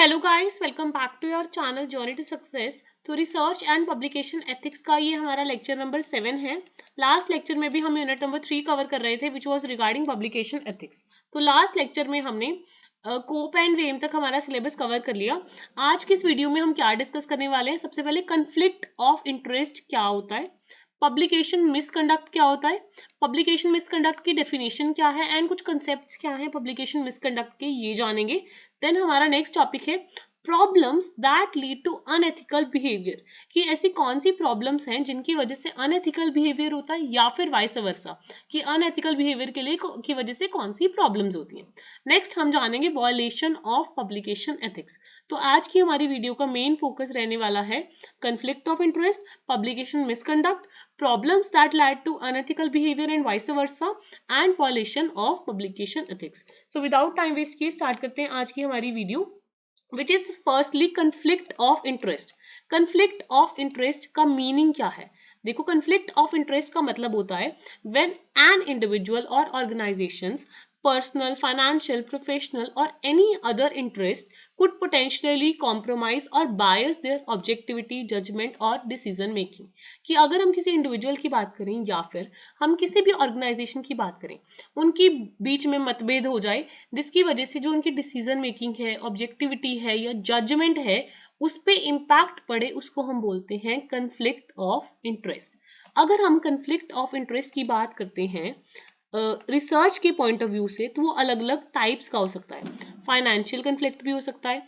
Hello guys, welcome back to your channel journey to success. तो research and publication ethics का ये हमारा lecture number 7 है। Last lecture में भी हम यूनिट नंबर 3 कवर कर रहे थे which was regarding publication ethics. तो लास्ट लेक्चर में हमने कोप एंड वेम तक हमारा सिलेबस कवर कर लिया। आज की इस वीडियो में हम क्या डिस्कस करने वाले हैं? सबसे पहले कन्फ्लिक्ट ऑफ इंटरेस्ट क्या होता है, पब्लिकेशन मिसकंडक्ट क्या होता है, पब्लिकेशन मिसकंडक्ट की डेफिनेशन क्या है एंड कुछ कंसेप्ट्स क्या हैं पब्लिकेशन मिसकंडक्ट के, ये जानेंगे। देन हमारा नेक्स्ट टॉपिक है problems that lead to unethical behaviour, कि ऐसी कौन सी प्रॉब्लम्स हैं जिनकी वजह से अनएथिकल बिहेवियर होता है या फिर वाइस वर्सा, कि अनएथिकल बिहेवियर के लिए की वजह से कौन सी प्रॉब्लम्स होती हैं। नेक्स्ट हम जानेंगे वायलेशन ऑफ पब्लिकेशन एथिक्स। तो आज की हमारी वीडियो का मेन फोकस रहने वाला है conflict of interest, publication misconduct, problems that led to unethical behavior and vice versa, and violation of publication ethics. So without time waste किए स्टार्ट करते हैं आज की हमारी video, which is firstly conflict of interest. conflict of interest का meaning क्या है? देखो, conflict of interest का मतलब होता है when an individual or organizations personal, financial, professional or any other interest could potentially compromise or bias their objectivity, judgment और decision making। कि अगर हम किसी इंडिविजुअल की बात करें या फिर हम किसी भी ऑर्गेनाइजेशन की बात करें, उनकी बीच में मतभेद हो जाए जिसकी वजह से जो उनकी डिसीजन मेकिंग है, ऑब्जेक्टिविटी है या जजमेंट है, उस पे इम्पैक्ट पड़े, उसको हम बोलते हैं कन्फ्लिक्ट ऑफ इंटरेस्ट। अगर हम कन्फ्लिक्ट ऑफ इंटरेस्ट की बात करते हैं रिसर्च के पॉइंट ऑफ व्यू से, तो वो अलग अलग टाइप्स का हो सकता है। फाइनेंशियल कन्फ्लिक्ट भी हो सकता है,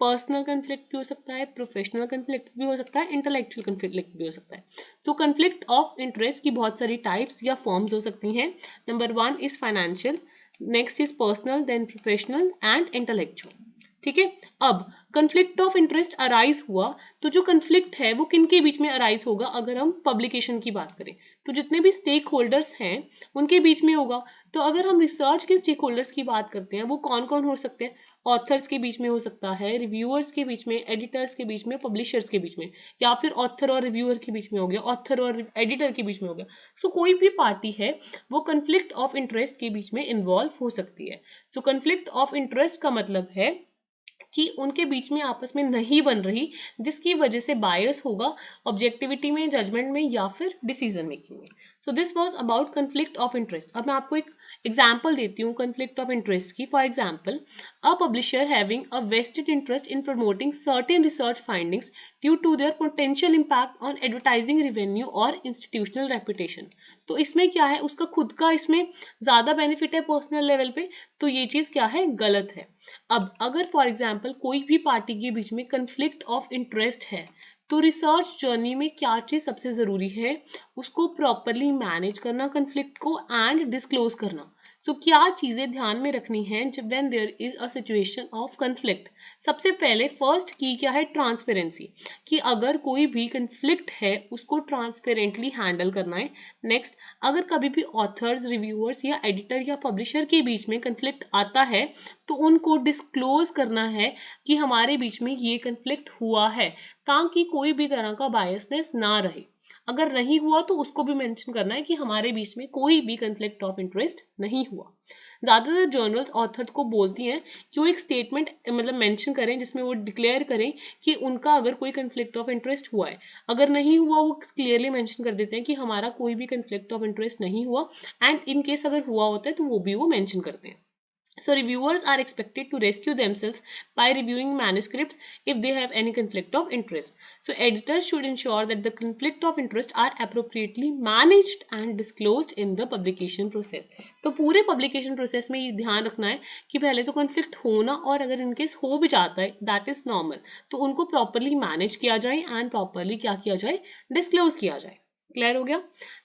पर्सनल कन्फ्लिक्ट भी हो सकता है, प्रोफेशनल कन्फ्लिक्ट भी हो सकता है, इंटेलेक्चुअल कन्फ्लिक्ट भी हो सकता है। तो कन्फ्लिक्ट ऑफ इंटरेस्ट की बहुत सारी टाइप्स या फॉर्म्स हो सकती हैं। Number 1 is financial, next is personal, then professional and intellectual. ठीक है, अब कन्फ्लिक्ट ऑफ इंटरेस्ट अराइज हुआ तो जो कन्फ्लिक्ट है वो किन के बीच में अराइज होगा? अगर हम पब्लिकेशन की बात करें तो जितने भी स्टेक होल्डर्स हैं उनके बीच में होगा। तो अगर हम रिसर्च के स्टेक होल्डर्स की बात करते हैं, वो कौन कौन हो सकते हैं? ऑथर्स के बीच में हो सकता है, रिव्यूअर्स के बीच में, एडिटर्स के बीच में, पब्लिशर्स के बीच में, या फिर ऑथर और रिव्यूअर के बीच में हो गया, ऑथर और एडिटर के बीच में हो गया। सो कोई भी पार्टी है वो कन्फ्लिक्ट ऑफ इंटरेस्ट के बीच में इन्वॉल्व हो सकती है। सो कन्फ्लिक्ट ऑफ इंटरेस्ट का मतलब है कि उनके बीच में आपस में नहीं बन रही, जिसकी वजह से बायस होगा ऑब्जेक्टिविटी में, जजमेंट में या फिर डिसीजन मेकिंग में। So this was about conflict of interest. अब मैं आपको एक एग्जाम्पल देती हूँ कन्फ्लिक्ट ऑफ इंटरेस्ट की। For example, a publisher having a vested interest in promoting certain research findings due to their potential impact on advertising revenue और institutional reputation. तो इसमें क्या है, उसका खुद का इसमें ज्यादा बेनिफिट है पर्सनल लेवल पे, तो ये चीज क्या है, गलत है। अब अगर फॉर एग्जाम्पल कोई भी पार्टी के बीच में कन्फ्लिक्ट ऑफ इंटरेस्ट है, तो रिसर्च जर्नी में क्या चीज सबसे जरूरी है? उसको प्रॉपरली मैनेज करना कन्फ्लिक्ट को एंड डिस्क्लोज करना। तो क्या चीजें ध्यान में रखनी है जब when there is a situation of conflict? सबसे पहले फर्स्ट की क्या है, ट्रांसपेरेंसी, कि अगर कोई भी कन्फ्लिक्ट है उसको ट्रांसपेरेंटली हैंडल करना है। नेक्स्ट, अगर कभी भी ऑथर्स, रिव्यूअर्स या एडिटर या पब्लिशर के बीच में कन्फ्लिक्ट आता है तो उनको डिस्क्लोज करना है कि हमारे बीच में ये कन्फ्लिक्ट हुआ है, ताकि कोई भी तरह का बायसनेस ना रहे। अगर नहीं हुआ तो उसको भी मेंशन करना है कि हमारे बीच में कोई भी कन्फ्लिक्ट ऑफ इंटरेस्ट नहीं हुआ। ज्यादातर जर्नल्स ऑथर्स को बोलती हैं कि वो एक स्टेटमेंट मतलब मेंशन करें जिसमें वो डिक्लेयर करें कि उनका अगर कोई कन्फ्लिक्ट ऑफ इंटरेस्ट हुआ है। अगर नहीं हुआ वो क्लियरली मेंशन कर देते हैं कि हमारा कोई भी कन्फ्लिक्ट ऑफ इंटरेस्ट नहीं हुआ, एंड इन केस अगर हुआ होता है तो वो भी वो मेंशन करते हैं। So reviewers are expected to rescue themselves by reviewing manuscripts if they have any conflict of interest. So editors should ensure that the conflict of interest are appropriately managed and disclosed in the publication process. तो पूरे publication process में ये ध्यान रखना है कि पहले तो conflict होना, और अगर इनकेस हो भी जाता है that is normal, तो उनको properly manage किया जाए and properly क्या किया जाए, disclose किया जाए। क्लियर हो गया?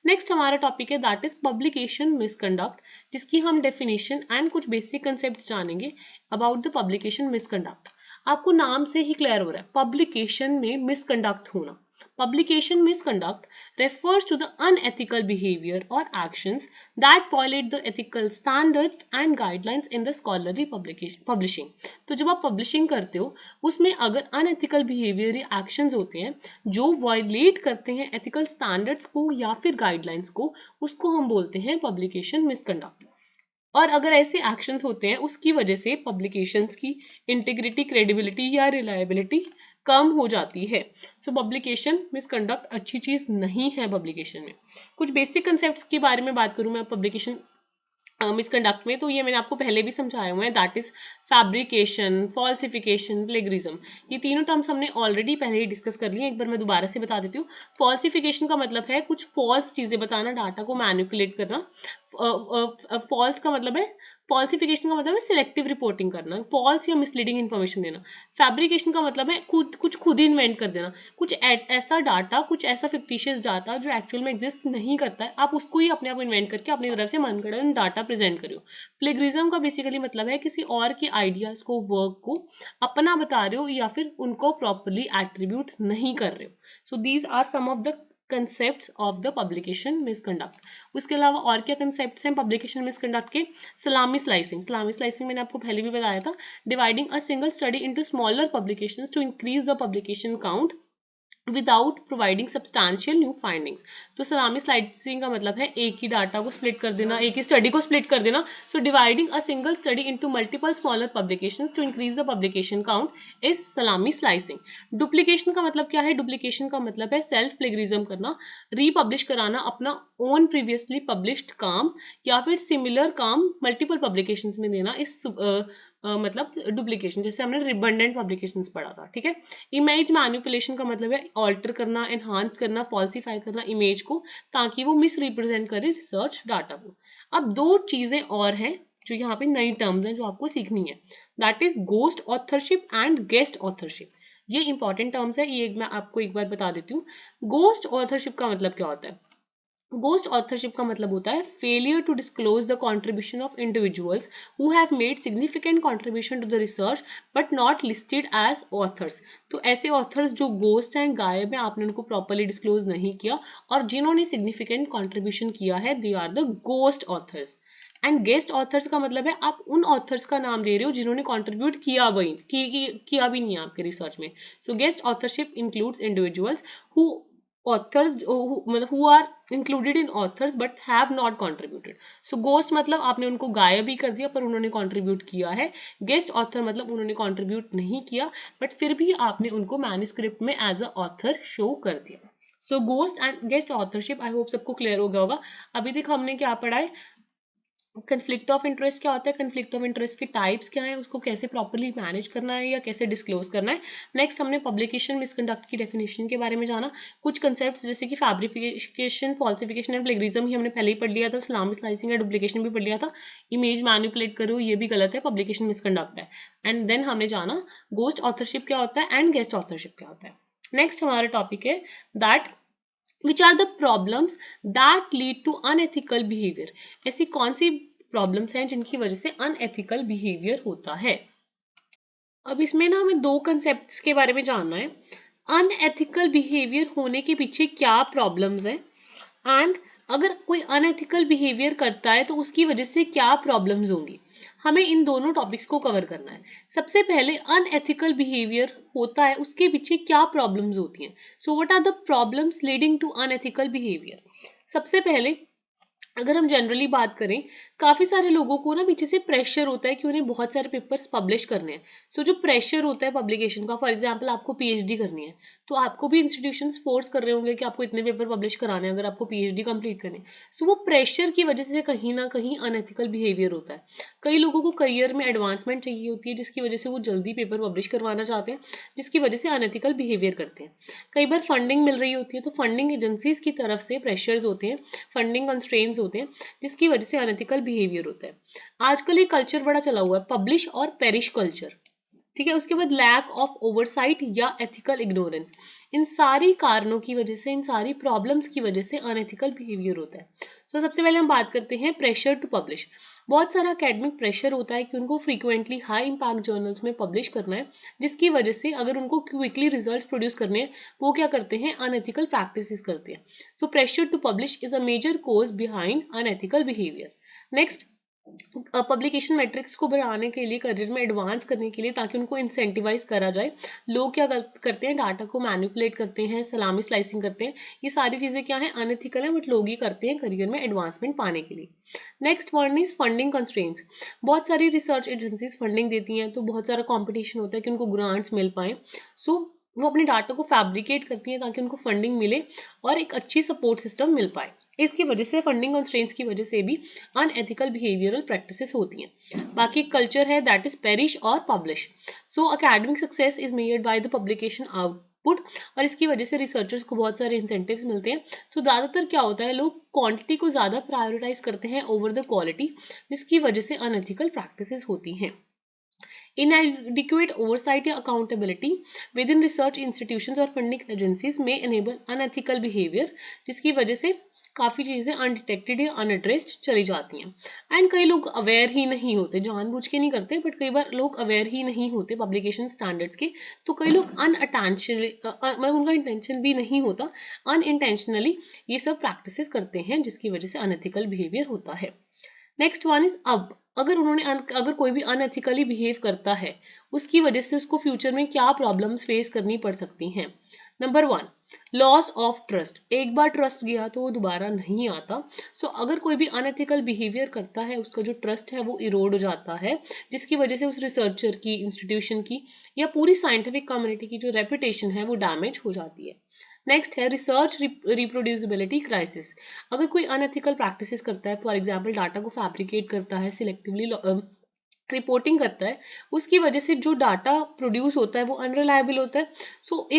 नेक्स्ट हमारा टॉपिक है दैट इज पब्लिकेशन मिसकंडक्ट, जिसकी हम डेफिनेशन एंड कुछ बेसिक कंसेप्ट जानेंगे अबाउट द पब्लिकेशन मिसकंडक्ट। आपको नाम से ही क्लियर हो रहा है पब्लिकेशन में मिसकंडक्ट होना। Publication misconduct refers to the unethical behavior or actions that violate the ethical standards and guidelines in the scholarly publishing। तो जब आप पब्लिशिंग करते हो उसमें अगर अनएथिकल बिहेवियर या एक्शंस होते हैं जो वायलेट करते हैं एथिकल स्टैंडर्ड्स को या फिर गाइडलाइंस को, उसको हम बोलते हैं पब्लिकेशन मिसकंडक्ट। और अगर ऐसे एक्शंस होते हैं उसकी वजह से पब्लिकेशंस की इंटीग्रिटी, क्रेडिबिलिटी या रिलायबिलिटी कम हो जाती है। सो पब्लिकेशन मिसकंडक्ट अच्छी चीज नहीं है पब्लिकेशन में। कुछ बेसिक कंसेप्ट्स के बारे में बात करूं मैं पब्लिकेशन मिसकंडक्ट में, तो ये मैंने आपको पहले भी समझाया हुआ है, that is fabrication, falsification, plagiarism. ये तीनों टर्म्स हमने ऑलरेडी पहले ही डिस्कस कर लिए, एक बार मैं दोबारा से बता देती हूँ। फॉल्सिफिकेशन का मतलब है कुछ फॉल्स चीजें बताना, डाटा को मैनिपुलेट करना। फॉल्स का मतलब है, फॉल्सिफिकेशन का मतलब है सिलेक्टिव रिपोर्टिंग करना, फॉल्स या मिसलीडिंग इन्फॉर्मेशन देना। फैब्रिकेशन का मतलब है खुद ही इन्वेंट कर देना, कुछ ऐसा डाटा, कुछ ऐसा फिक्टिशियस डाटा जो एक्चुअल में एग्जिस्ट नहीं करता है, आप उसको ही अपने आप इन्वेंट करके अपनी तरफ से मनगढ़ंत डाटा प्रेजेंट करो। प्लेगरिज्म का बेसिकली मतलब है किसी और के आइडियाज को, वर्क को अपना बता रहे हो या फिर उनको प्रॉपरली एट्रीब्यूट नहीं कर रहे हो। So these are some of the concepts of the publication misconduct. उसके अलावा और क्या कंसेप्ट्स हैं पब्लिकेशन मिसकंडक्ट के? सलामी स्लाइसिंग। सलामी स्लाइसिंग मैंने आपको पहले भी बताया था, dividing a single study into smaller publications to increase the publication count without providing substantial new findings. तो सलामी स्लाइसिंग का मतलब है एक ही डाटा को स्प्लिट कर देना, एक ही स्टडी को स्प्लिट कर देना। So dividing a single study into multiple smaller publications to increase the publication count is salami slicing. Duplication का मतलब क्या है? डुप्लीकेशन का मतलब है सेल्फ प्लेगरिज्म करना, रीपब्लिश कराना अपना ओन प्रीवियसली पब्लिश्ड काम या फिर सिमिलर काम मल्टीपल पब्लिकेशंस में देना। इस मतलब डुप्लीकेशन, जैसे हमने रिडंडेंट पब्लिकेशंस पढ़ा था, ठीक है। इमेज मैनिपुलेशन का मतलब है ऑल्टर करना, एनहांस करना, फॉल्सिफाई करना इमेज को ताकि वो मिस रिप्रेजेंट करे रिसर्च डाटा को। अब दो चीजें और हैं जो यहाँ पे नई टर्म्स हैं जो आपको सीखनी है, that is ghost authorship and guest authorship. ये इंपॉर्टेंट टर्म्स है, ये मैं आपको एक बार बता देती हूँ। गोस्ट ऑथरशिप का मतलब क्या होता है? गोस्ट ऑथरशिप का मतलब होता है failure to disclose the contribution of individuals who have made significant contribution to the research but not listed as authors. तो ऐसे ऑथर्स जो गोस्ट हैं, गायब हैं, आपने उनको प्रॉपर्ली डिस्क्लोज नहीं किया, और जिन्होंने सिग्निफिकेंट कंट्रीब्यूशन किया है, they are the ghost authors. And guest authors का मतलब है आप उन ऑथर्स का नाम ले रहे हो जिन्होंने कंट्रीब्यूट किया किया भी नहीं है आपके रिसर्च में। सो guest authorship includes individuals who authors who are included in authors but have not contributed. So ghost मतलब आपने उनको गायब ही कर दिया पर उन्होंने contribute किया है। guest author मतलब उन्होंने contribute नहीं किया but फिर भी आपने उनको manuscript में as a author show कर दिया। So ghost and guest authorship I hope सबको clear हो गया होगा। अभी तक हमने क्या पढ़ा है? कंफ्लिक्ट ऑफ इंटरेस्ट क्या होता है, कंफ्लिक्ट ऑफ इंटरेस्ट के टाइप्स क्या है, उसको कैसे प्रॉपर्ली मैनेज करना है या कैसे डिस्क्लोज करना है। नेक्स्ट हमने पब्लिकेशन मिसकंडक्ट की डेफिनेशन के बारे में जाना। कुछ कंसेप्ट्स जैसे कि फैब्रिकेशन, फॉल्सिफिकेशन एंड प्लेगरिज्म ही हमने पहले ही पढ़ लिया था, सलामी स्लाइसिंग एंड डुप्लीकेशन भी पढ़ लिया था। इमेज मैनिपुलेट करो ये भी गलत है, पब्लिकेशन मिसकंडक्ट है। एंड देन हमने जाना गोस्ट ऑथरशिप क्या होता है एंड गेस्ट ऑथरशिप क्या होता है। नेक्स्ट हमारा टॉपिक है that which are the problems that lead to unethical behavior। ऐसी कौन सी प्रॉब्लम्स हैं जिनकी वजह से अनएथिकल बिहेवियर होता है। अब इसमें ना हमें दो कंसेप्ट्स के बारे में जानना है, अनएथिकल बिहेवियर होने के पीछे क्या प्रॉब्लम्स हैं एंड अगर कोई अनएथिकल बिहेवियर करता है तो उसकी वजह से क्या प्रॉब्लम्स होंगी। हमें इन दोनों टॉपिक्स को कवर करना है। सबसे पहले अनएथिकल बिहेवियर होता है उसके पीछे क्या प्रॉब्लम्स होती हैं। So what are the problems leading to unethical behaviour. सबसे पहले अगर हम जनरली बात करें, काफी सारे लोगों को ना पीछे से प्रेशर होता है कि उन्हें बहुत सारे पेपर्स पब्लिश करने हैं। सो जो प्रेशर होता है पब्लिकेशन का, फॉर एग्जांपल आपको पीएचडी करनी है तो आपको भी इंस्टीट्यूशंस फोर्स कर रहे होंगे कि आपको इतने पेपर पब्लिश कराने हैं अगर आपको पीएचडी कंप्लीट करनी है। सो वो प्रेशर की वजह से कहीं ना कहीं अनएथिकल बिहेवियर होता है। कई लोगों को करियर में एडवांसमेंट चाहिए होती है जिसकी वजह से वो जल्दी पेपर पब्लिश करवाना चाहते हैं, जिसकी वजह से अनएथिकल बिहेवियर करते हैं। कई बार फंडिंग मिल रही होती है तो फंडिंग एजेंसीज की तरफ से प्रेशर्स होते हैं, फंडिंग कंस्ट्रेंट्स होते हैं जिसकी वजह से अनएथिकल बिहेवियर होता है। आजकल ये कल्चर बड़ा चला हुआ है, पब्लिश और पेरिश कल्चर, ठीक है। उसके बाद लैक ऑफ ओवरसाइट या एथिकल इग्नोरेंस। इन सारी कारणों की वजह से, इन सारी प्रॉब्लम्स की वजह से अनएथिकल बिहेवियर होता है। तो सबसे पहले हम बात करते हैं प्रेशर टू पब्लिश। बहुत सारा एकेडमिक प्रेशर होता है कि उनको फ्रीक्वेंटली हाई इंपैक्ट जर्नल्स में पब्लिश करना है, जिसकी वजह से अगर उनको क्विकली रिजल्ट्स प्रोड्यूस करने हैं वो क्या करते हैं, अनएथिकल प्रैक्टिसेस करते हैं। So pressure to publish is a major cause behind unethical behaviour. Next publication metrics को बढ़ाने के लिए, करियर में एडवांस करने के लिए, ताकि उनको इंसेंटिवाइज करा जाए। लोग क्या करते हैं, डाटा को मैनिपुलेट करते हैं, सलामी स्लाइसिंग करते हैं। ये सारी चीजें क्या है, अनएथिकल है, बट लोग ये करते हैं करियर में एडवांसमेंट पाने के लिए। Next one is funding constraints. बहुत सारी रिसर्च एजेंसीज फंडिंग देती हैं, तो बहुत सारा कॉम्पिटिशन होता है कि उनको ग्रांट्स मिल पाए। सो वो अपने डाटा को फैब्रिकेट करती हैं ताकि उनको फंडिंग मिले और एक अच्छी सपोर्ट सिस्टम मिल पाए। इसकी वजह से, फंडिंग कंस्ट्रेंट्स की वजह से भी अनएथिकल बिहेवियरल प्रैक्टिसेस होती हैं। बाकी कल्चर है दैट इज पेरिश और publish. So academic success is measured by the publication output, और इसकी वजह से रिसर्चर्स को बहुत सारे इंसेंटिव्स मिलते हैं। तो ज्यादातर क्या होता है, लोग क्वांटिटी को ज्यादा प्रायोरिटाइज करते हैं ओवर द क्वालिटी, जिसकी वजह से अनएथिकल प्रैक्टिसेस होती हैं। Inadequate oversight या accountability within research institutions और funding agencies may enable unethical behavior, जिसकी वजह से काफी चीजें अनडिटेक्टेड या अनएड्रेस्ड चली जाती हैं। एंड कई लोग अवेयर ही नहीं होते, जानबूझ के नहीं करते, बट कई बार लोग अवेयर ही नहीं होते पब्लिकेशन स्टैंडर्ड्स के। तो कई लोग अनअटेंशनली, मतलब उनका इंटेंशन भी नहीं होता, अनइंटेंशनली ये सब प्रैक्टिसेस करते हैं, जिसकी वजह से अनएथिकल बिहेवियर होता है। नेक्स्ट वन इज, अब अगर कोई भी अनएथिकली बिहेव करता है, उसकी वजह से उसको फ्यूचर में क्या प्रॉब्लम्स फेस करनी पड़ सकती हैं। Number 1, loss of trust. एक बार ट्रस्ट गया तो वो दोबारा नहीं आता। सो अगर कोई भी अनएथिकल बिहेवियर करता है, उसका जो ट्रस्ट है वो इरोड हो जाता है, जिसकी वजह से उस रिसर्चर की, इंस्टीट्यूशन की या पूरी साइंटिफिक कम्युनिटी की जो रेपुटेशन है वो डैमेज हो जाती है। नेक्स्ट है रिसर्च रिप्रोड्यूसिबिलिटी क्राइसिस। अगर कोई अनएथिकल प्रैक्टिसेस करता है, फॉर एग्जांपल डाटा को फैब्रिकेट करता है, सिलेक्टिवली रिपोर्टिंग करता है, उसकी वजह से जो डाटा प्रोड्यूस होता है वो अनरिलायबल होता है। सो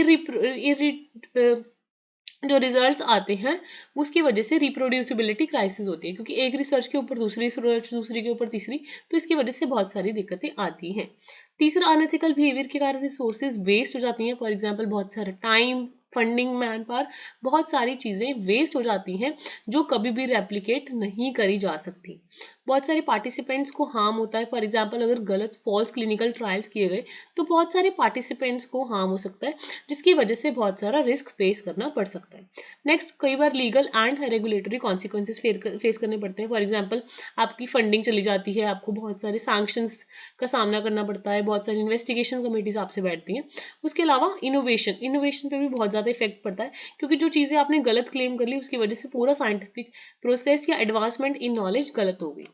जो रिजल्ट्स आते हैं उसकी वजह से रिप्रोड्यूसिबिलिटी क्राइसिस होती है, क्योंकि एक रिसर्च के ऊपर दूसरी रिसर्च, दूसरी के ऊपर तीसरी, तो इसकी वजह से बहुत सारी दिक्कतें आती हैं। तीसरा, अनएथिकल बिहेवियर के कारण रिसोर्सेज वेस्ट हो जाती हैं। फॉर एग्जांपल बहुत सारा टाइम, फंडिंग, मैन पावर, बहुत सारी चीजें वेस्ट हो जाती हैं जो कभी भी रेप्लिकेट नहीं करी जा सकती। बहुत सारे पार्टिसिपेंट्स को हार्म होता है। फॉर एग्जांपल अगर गलत फॉल्स क्लिनिकल ट्रायल्स किए गए तो बहुत सारे पार्टिसिपेंट्स को हार्म हो सकता है, जिसकी वजह से बहुत सारा रिस्क फेस करना पड़ सकता है। नेक्स्ट, कई बार legal and regulatory consequences face करने पड़ते हैं। फॉर एग्जांपल आपकी फंडिंग चली जाती है, आपको बहुत सारे सैंक्शंस का सामना करना पड़ता है, बहुत सारी इन्वेस्टिगेशन कमेटीज आपसे बैठती हैं। उसके अलावा इनोवेशन पे भी बहुत ज़्यादा इफेक्ट पड़ता है, क्योंकि जो चीज़ें आपने गलत क्लेम कर ली उसकी वजह से पूरा साइंटिफिक प्रोसेस या एडवांसमेंट इन नॉलेज गलत हो गई।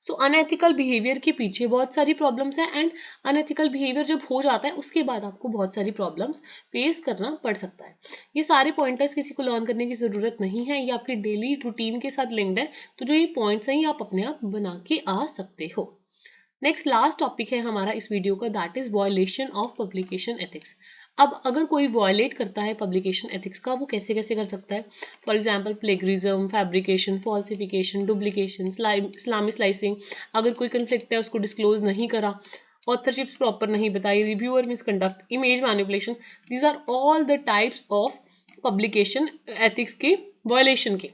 सो अनएथिकल बिहेवियर के पीछे बहुत सारी प्रॉब्लम्स हैं, एंड अनएथिकल बिहेवियर जब हो जाता है उसके बाद आपको बहुत सारी प्रॉब्लम्स फेस करना पड़ सकता है। ये सारे पॉइंटर्स किसी को लर्न करने की जरूरत नहीं है, ये आपकी डेली रूटीन के साथ लिंक्ड है। तो जो ये पॉइंट्स हैं ये आप अपने आप बना के आ सकते हो। नेक्स्ट लास्ट टॉपिक है हमारा इस वीडियो का, that is violation of publication ethics. अब अगर कोई वॉयलेट करता है पब्लिकेशन एथिक्स का, वो कैसे कैसे कर सकता है। For example plagiarism, fabrication, falsification, duplication, Islami slicing. अगर कोई कन्फ्लिक्ट है उसको डिस्क्लोज नहीं करा, ऑथरशिप्स प्रॉपर नहीं बताई, reviewer misconduct, image manipulation, these are all the types of publication ethics के वॉयलेशन के।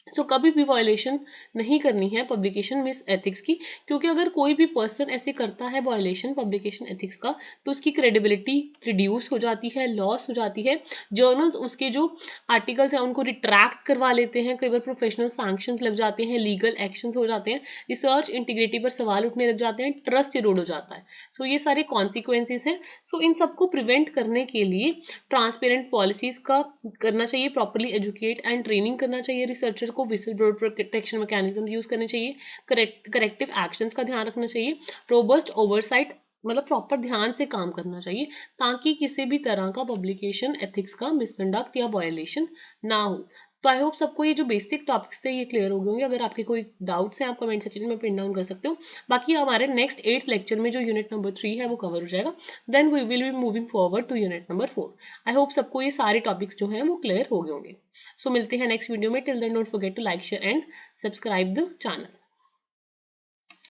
तो कभी भी वॉयलेशन नहीं करनी है पब्लिकेशन मिस एथिक्स की, क्योंकि अगर कोई भी पर्सन ऐसे करता है वॉयलेशन पब्लिकेशन एथिक्स का, तो उसकी क्रेडिबिलिटी रिड्यूस हो जाती है, लॉस हो जाती है। जर्नल्स उसके जो आर्टिकल्स हैं उनको रिट्रैक्ट करवा लेते हैं, कई बार प्रोफेशनल सैंक्शंस लग जाते हैं, लीगल एक्शंस हो जाते हैं, रिसर्च इंटीग्रिटी पर सवाल उठने लग जाते हैं, ट्रस्ट इरोड हो जाता है। सो ये सारे कॉन्सिक्वेंसेस हैं। सो इन सबको प्रिवेंट करने के लिए ट्रांसपेरेंट पॉलिसीज का करना चाहिए, प्रॉपरली एजुकेट एंड ट्रेनिंग करना चाहिए रिसर्चर को, whistle blower protection mechanism use करने चाहिए, करेक्टिव एक्शंस का ध्यान रखना चाहिए, रोबस्ट ओवरसाइट, मतलब प्रॉपर ध्यान से काम करना चाहिए, ताकि किसी भी तरह का पब्लिकेशन एथिक्स का मिसकंडक्ट या वायलेशन ना हो। तो आई होप सबको ये जो बेसिक टॉपिक्स थे ये क्लियर हो गए होंगे। अगर आपके कोई डाउट्स हैं आप कमेंट सेक्शन में पिन डाउन कर सकते हो। बाकी हमारे नेक्स्ट 8th लेक्चर में जो यूनिट नंबर 3 है वो कवर हो जाएगा, then we will be moving forward to unit number 4। I hope सबको ये सारे टॉपिक्स जो हैं वो क्लियर हो गए होंगे। सो मिलते हैं नेक्स्ट वीडियो में। Till then don't forget to like, share and subscribe the channel.